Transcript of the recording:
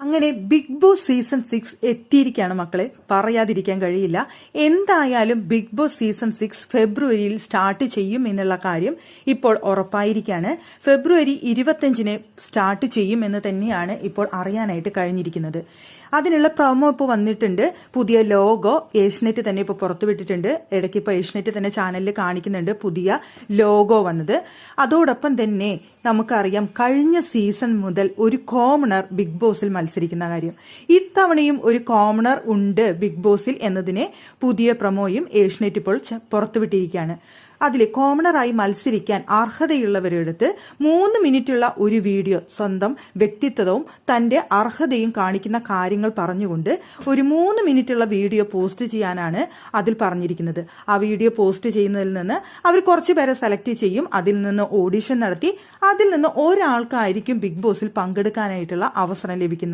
അങ്ങനെ big boss season 6 എത്തിയിരിക്കുകയാണ് മക്കളെ, പറയാതിരിക്കാൻ കഴിയില്ല. എന്തായാലും ബിഗ് ബോസ് സീസൺ 6 ഫെബ്രുവരിയിൽ സ്റ്റാർട്ട് ചെയ്യും എന്നുള്ള കാര്യം ഇപ്പോൾ ഉറപ്പായിരിക്കുകയാണ്. ഫെബ്രുവരി 25-ന് സ്റ്റാർട്ട് ചെയ്യും എന്ന് തന്നെയാണ് ഇപ്പോൾ അറിയാനായിട്ട് കഴിഞ്ഞിരിക്കുന്നത്. അതിനുള്ള പ്രൊമോ ഇപ്പോൾ വന്നിട്ടുണ്ട്. പുതിയ ലോഗോ ഏഷ്യനെറ്റ് തന്നെ ഇപ്പോൾ പുറത്തുവിട്ടിട്ടുണ്ട്. ഇടയ്ക്ക് ഇപ്പോൾ ഏഷ്യനെറ്റ് തന്നെ ചാനലിൽ കാണിക്കുന്നുണ്ട് പുതിയ ലോഗോ വന്നത്. അതോടൊപ്പം തന്നെ നമുക്കറിയാം കഴിഞ്ഞ സീസൺ മുതൽ ഒരു കോമണർ ബിഗ് ബോസിൽ മത്സരിക്കുന്ന കാര്യം. ഇത്തവണയും ഒരു കോമണർ ഉണ്ട് ബിഗ് ബോസിൽ എന്നതിനെ പുതിയ പ്രൊമോയും ഏഷ്യനെറ്റ് ഇപ്പോൾ പുറത്തുവിട്ടിരിക്കുകയാണ്. അതിൽ കോമണറായി മത്സരിക്കാൻ അർഹതയുള്ളവരെടുത്ത് 3 മിനിറ്റുള്ള ഒരു വീഡിയോ സ്വന്തം വ്യക്തിത്വവും തന്റെ അർഹതയും കാണിക്കുന്ന കാര്യങ്ങൾ പറഞ്ഞുകൊണ്ട് ഒരു 3 മിനിറ്റുള്ള വീഡിയോ പോസ്റ്റ് ചെയ്യാനാണ് അതിൽ പറഞ്ഞിരിക്കുന്നത്. ആ വീഡിയോ പോസ്റ്റ് ചെയ്യുന്നതിൽ നിന്ന് അവർ കുറച്ച് പേരെ സെലക്ട് ചെയ്യും. അതിൽ നിന്ന് ഓഡിഷൻ നടത്തി അതിൽ നിന്ന് ഒരാൾക്കായിരിക്കും ബിഗ് ബോസിൽ പങ്കെടുക്കാനായിട്ടുള്ള അവസരം ലഭിക്കുന്നത്.